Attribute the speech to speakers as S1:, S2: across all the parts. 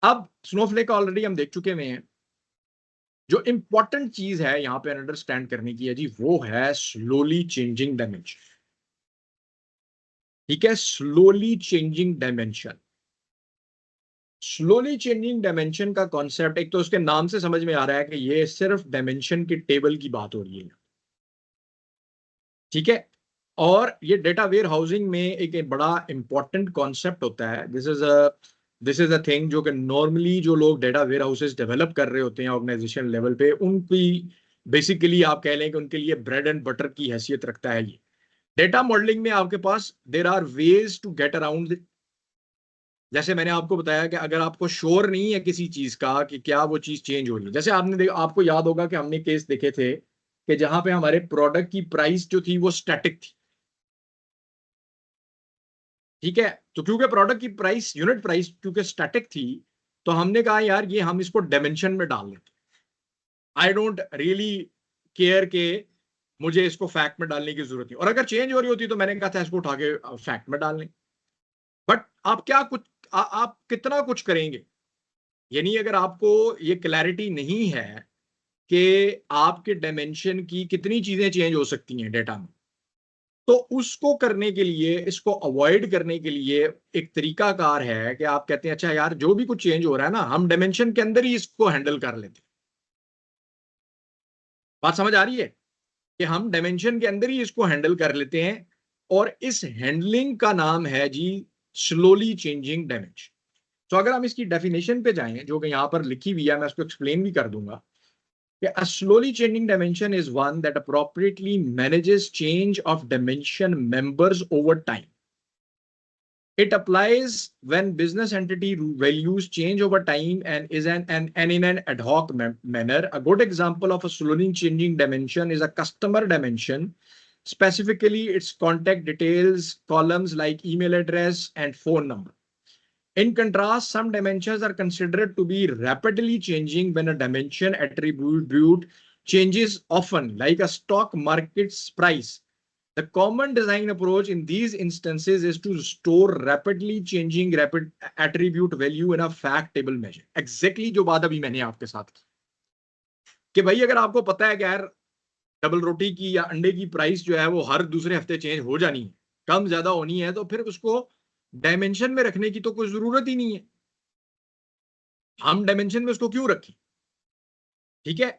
S1: अब Snowflake already हम देख चुके हुए हैं। जो इंपॉर्टेंट चीज है यहां पे अंडरस्टैंड करने की है जी, वो है स्लोली चेंजिंग डायमेंशन। ठीक है, slowly changing dimension. Slowly changing dimension का कॉन्सेप्ट, एक तो उसके नाम से समझ में आ रहा है कि ये सिर्फ डायमेंशन की टेबल की बात हो रही है। ठीक है, और ये डेटा वेयर हाउसिंग में एक बड़ा इंपॉर्टेंट कॉन्सेप्ट होता है। दिस इज अ थिंग जो कि नॉर्मली जो लोग डेटा वेयर हाउसेस डेवलप कर रहे होते हैं ऑर्गेनाइजेशन लेवल पे, उनकी बेसिकली आप कह लें कि उनके लिए ब्रेड एंड बटर की हैसियत रखता है ये। डेटा मॉडलिंग में आपके पास there are ways to get around. जैसे मैंने आपको बताया कि अगर आपको श्योर नहीं है किसी चीज का कि क्या वो चीज चेंज हो रही है, जैसे आपको याद होगा कि हमने केस देखे थे कि जहां पे हमारे प्रोडक्ट की प्राइस जो थी वो स्टैटिक थी। ठीक है, तो क्योंकि प्रोडक्ट की प्राइस, यूनिट प्राइस क्योंकि स्टैटिक थी, तो हमने कहा यार ये हम इसको डायमेंशन में डाल लेते। आई डोंट रियली केयर के मुझे इसको फैक्ट में डालने की जरूरत नहीं, और अगर चेंज हो रही होती तो मैंने कहा था इसको उठा के फैक्ट में डाल लें। बट आप क्या कुछ आप कितना कुछ करेंगे, यानी अगर आपको ये क्लैरिटी नहीं है कि आपके डायमेंशन की कितनी चीजें चेंज हो सकती हैं डेटा में, तो उसको करने के लिए, इसको अवॉइड करने के लिए एक तरीकाकार है कि आप कहते हैं अच्छा यार जो भी कुछ चेंज हो रहा है ना, हम डायमेंशन के अंदर ही इसको हैंडल कर लेते हैं। बात समझ आ रही है कि हम डायमेंशन के अंदर ही इसको हैंडल कर लेते हैं, और इस हैंडलिंग का नाम है जी स्लोली चेंजिंग डायमेंशन। तो अगर हम इसकी डेफिनेशन पे जाएं जो कि यहां पर लिखी हुई है, मैं उसको एक्सप्लेन भी कर दूंगा कि a slowly changing dimension is one that appropriately manages change of dimension members over time. It applies when business entity values change over time and is and in an ad hoc manner. A good example of a slowly changing dimension is a customer dimension, specifically its contact details columns like email address and phone number. In contrast, some dimensions are considered to be rapidly changing when a dimension attribute changes often, like a stock market's price. The common design approach in these instances is to store rapidly changing rapid attribute value in a fact table measure. Exactly जो बात अभी मैंने आपके साथ की कि भाई अगर आपको पता है कि यार डबल रोटी की या अंडे की प्राइस जो है वो हर दूसरे हफ्ते चेंज हो जानी है, कम ज्यादा होनी है, तो फिर उसको डायमेंशन में रखने की तो कोई जरूरत ही नहीं है। हम डायमेंशन में उसको क्यों रखें? ठीक है,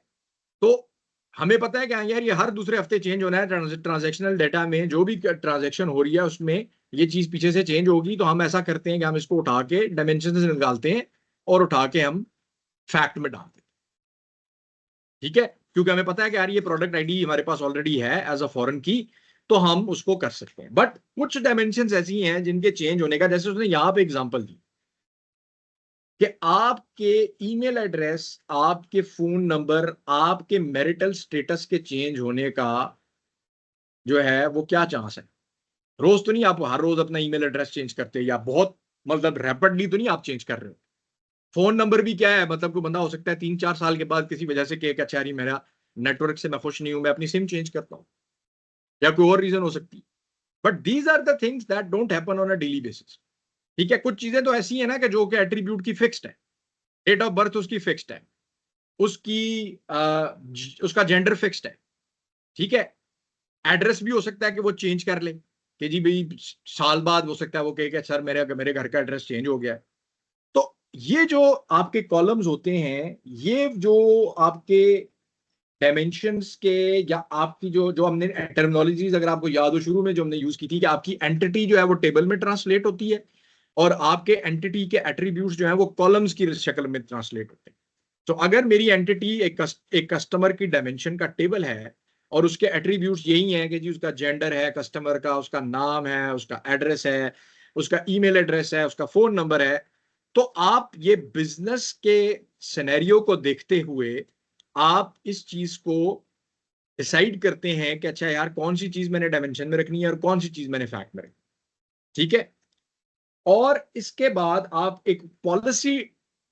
S1: तो हमें पता है कि हाँ यार ये हर दूसरे हफ्ते चेंज होना है, ट्रांजेक्शनल डेटा में जो भी ट्रांजेक्शन हो रही है उसमें ये चीज पीछे से चेंज होगी, तो हम ऐसा करते हैं कि हम इसको उठा के डायमेंशन से निकालते हैं और उठा के हम फैक्ट में डालते हैं। ठीक है, क्योंकि हमें पता है कि यार ये प्रोडक्ट आईडी हमारे पास ऑलरेडी है एज अ फॉरेन की, तो हम उसको कर सकते हैं। बट कुछ डायमेंशन ऐसी हैं जिनके चेंज होने का, जैसे उसने यहां पे एग्जांपल दी कि आपके ईमेल एड्रेस, आपके फोन नंबर, आपके मैरिटल स्टेटस के चेंज होने का जो है वो क्या चांस है। रोज तो नहीं आप हर रोज अपना ईमेल एड्रेस चेंज करते, या बहुत मतलब रैपिडली तो नहीं आप चेंज कर रहे हो। फोन नंबर भी क्या है, मतलब कोई बंदा हो सकता है 3-4 साल के बाद किसी वजह से कि अच्छा यार मेरा नेटवर्क से मैं खुश नहीं हूं, मैं अपनी सिम चेंज करता हूं, या कोई और रीजन हो सकती है। But these are the things that don't happen on a daily basis. ठीक है, कुछ चीजें तो ऐसी है ना कि जो कि एट्रीब्यूट की फिक्स्ड है। डेट ऑफ बर्थ उसकी फिक्स्ड है, उसकी उसका जेंडर फिक्स्ड है। ठीक है, एड्रेस भी हो सकता है कि वो चेंज कर ले, कि जी भाई साल बाद हो सकता है वो कहे कि सर मेरे मेरे घर का एड्रेस चेंज हो गया है। तो ये जो आपके कॉलम्स होते हैं, ये जो आपके डायमेंशंस के, या आपकी जो जो हमने टर्मिनोलॉजीज अगर आपको याद हो शुरू में जो हमने यूज की थी कि आपकी एंटिटी जो है वो टेबल में ट्रांसलेट होती है, और आपके एंटिटी के एट्रीब्यूट्स जो है वो कॉलम्स की शक्ल में ट्रांसलेट होते हैं। तो अगर मेरी एंटिटी एक कस्टमर की डायमेंशन का टेबल है, और उसके एट्रीब्यूट्स यही हैं कि जी उसका जेंडर है कस्टमर का, उसका नाम है, उसका एड्रेस है, उसका ईमेल एड्रेस है, उसका फोन नंबर है, तो आप ये बिजनेस के सिनेरियो को देखते हुए आप इस चीज को डिसाइड करते हैं कि अच्छा यार कौन सी चीज मैंने डायमेंशन में रखनी है और कौन सी चीज मैंने फैक्ट में रखनी है। ठीक है, और इसके बाद आप एक पॉलिसी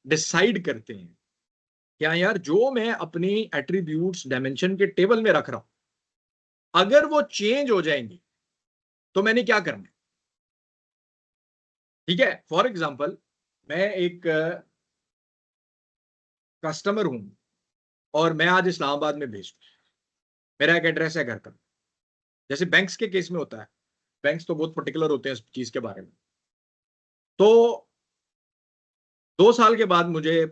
S1: डिसाइड करते हैं क्या यार जो मैं अपनी एट्रीब्यूट्स डायमेंशन के टेबल में रख रहा हूं, अगर वो चेंज हो जाएंगे तो मैंने क्या करना है। ठीक है, फॉर एग्जाम्पल मैं एक कस्टमर हूं और मैं आज इस्लामाबाद में बेस्ड हूं, मेरा एक एड्रेस है घर का, जैसे बैंक्स के केस में होता है, बैंक्स तो बहुत पर्टिकुलर होते हैं इस चीज के बारे में। तो 2 साल के बाद मुझे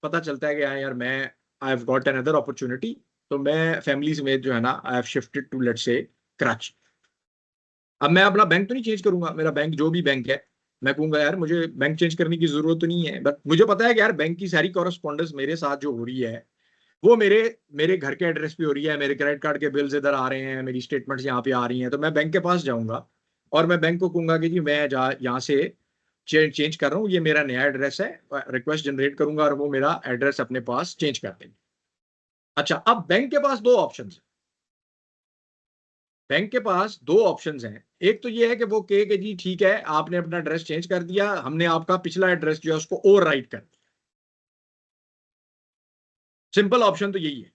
S1: पता चलता है कि हाँ यार, मैं I have got another opportunity, तो मैं फैमिली समेत जो है ना, I have shifted to let's say Karachi. अब मैं अपना बैंक तो नहीं चेंज करूंगा, मेरा बैंक जो भी बैंक है, मैं कहूंगा यार मुझे बैंक चेंज करने की जरूरत तो नहीं है, बट मुझे पता है कि यार बैंक की सारी कॉरेस्पॉन्डेंस मेरे साथ जो हो रही है वो मेरे मेरे घर के एड्रेस पे हो रही है, मेरे क्रेडिट कार्ड के बिल्स इधर आ रहे हैं, मेरी स्टेटमेंट्स यहाँ पे आ रही हैं, तो मैं बैंक के पास जाऊंगा और मैं बैंक को कहूंगा कि जी मैं यहाँ से चेंज कर रहा हूँ, ये मेरा नया एड्रेस है, रिक्वेस्ट जनरेट करूंगा और वो मेरा एड्रेस अपने पास चेंज कर देंगे। अच्छा, अब बैंक के पास दो ऑप्शन है, बैंक के पास दो ऑप्शंस हैं। एक तो ये है कि वो कहे कि जी ठीक है, आपने अपना एड्रेस चेंज कर दिया, हमने आपका पिछला एड्रेस जो है उसको ओवरराइट कर दिया। सिंपल ऑप्शन तो यही है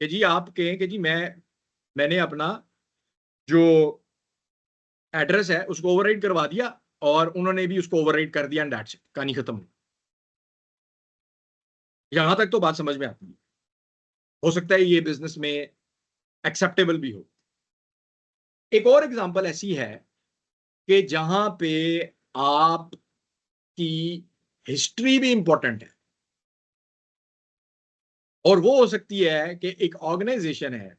S1: कि जी आप कहें कि जी मैंने अपना जो एड्रेस है उसको ओवरराइट करवा दिया और उन्होंने भी उसको ओवरराइट कर दिया, एंड दैट्स इट, कहानी खत्म। यहां तक तो बात समझ में आती है, हो सकता है ये बिजनेस में एक्सेप्टेबल भी हो। एक और एग्जांपल ऐसी है कि जहां पे आपकी हिस्ट्री भी इंपॉर्टेंट है, और वो हो सकती है कि एक ऑर्गेनाइजेशन है,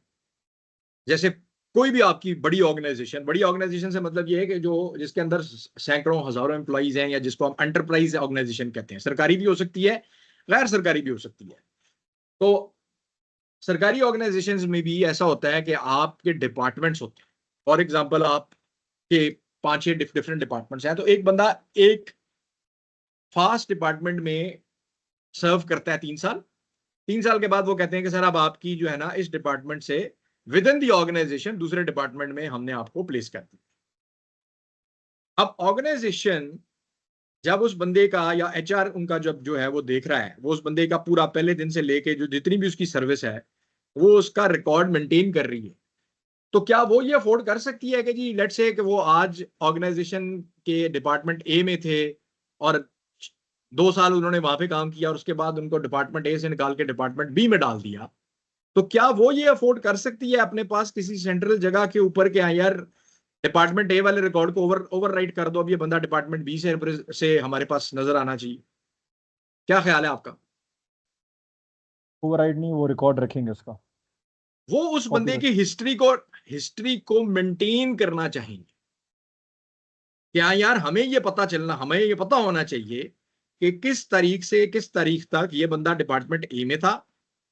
S1: जैसे कोई भी आपकी बड़ी ऑर्गेनाइजेशन से मतलब ये है कि जो जिसके अंदर सैकड़ों हजारों एम्प्लॉइज हैं, या जिसको हम एंटरप्राइज ऑर्गेनाइजेशन कहते हैं, सरकारी भी हो सकती है, गैर सरकारी भी हो सकती है। तो सरकारी ऑर्गेनाइजेशंस में भी ऐसा होता है कि आपके डिपार्टमेंट्स होते हैं, फॉर एग्जांपल आपके 5-6 डिफरेंट डिपार्टमेंट्स हैं, तो एक बंदा एक फास्ट डिपार्टमेंट में सर्व करता है 3 साल, 3 साल के बाद वो कहते हैं कि सर अब आपकी जो है ना इस डिपार्टमेंट से विद इन दी ऑर्गेनाइजेशन दूसरे डिपार्टमेंट में हमने आपको प्लेस कर दिया। अब ऑर्गेनाइजेशन जब उस बंदे का या एचआर उनका जब जो है वो देख रहा है, वो उस बंदे का पूरा पहले दिन से लेके जो जितनी भी उसकी सर्विस है वो उसका रिकॉर्ड मेंटेन कर रही है, तो क्या वो ये अफोर्ड कर सकती है कि जी लेट्स से कि वो आज ऑर्गेनाइजेशन के डिपार्टमेंट ए में थे और 2 साल उन्होंने वहां पे काम किया और उसके बाद उनको डिपार्टमेंट ए से निकाल के डिपार्टमेंट बी में डाल दिया, तो क्या वो ये अफोर्ड कर सकती है अपने पास किसी सेंट्रल जगह के ऊपर के, हाँ यार डिपार्टमेंट ए वाले रिकॉर्ड को ओवरराइट कर दो, अब ये बंदा डिपार्टमेंट बी से हमारे पास नजर आना चाहिए? क्या ख्याल है आपका?
S2: ओवरराइड नहीं, वो रिकॉर्ड रखेंगे उसका,
S1: वो उस
S2: कॉपी
S1: बंदे
S2: रख।
S1: की हिस्ट्री को मेंटेन करना चाहेंगे। क्या यार हमें ये पता होना चाहिए कि किस तारीख से किस तारीख तक ये बंदा डिपार्टमेंट ए में था,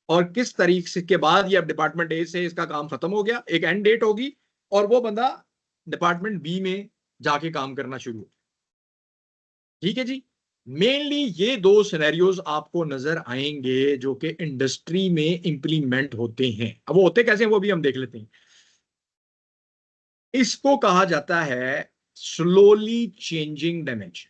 S1: और किस तारीख से के बाद ये अब डिपार्टमेंट ए से इसका काम खत्म हो गया, एक एंड डेट होगी, और वो बंदा डिपार्टमेंट बी में जाके काम करना शुरू हो। ठीक है जी। मेनली ये दो सिनेरियोज आपको नजर आएंगे जो कि इंडस्ट्री में इंप्लीमेंट होते हैं। अब वो होते कैसे हैं वो भी हम देख लेते हैं। इसको कहा जाता है स्लोली चेंजिंग डायमेंशन।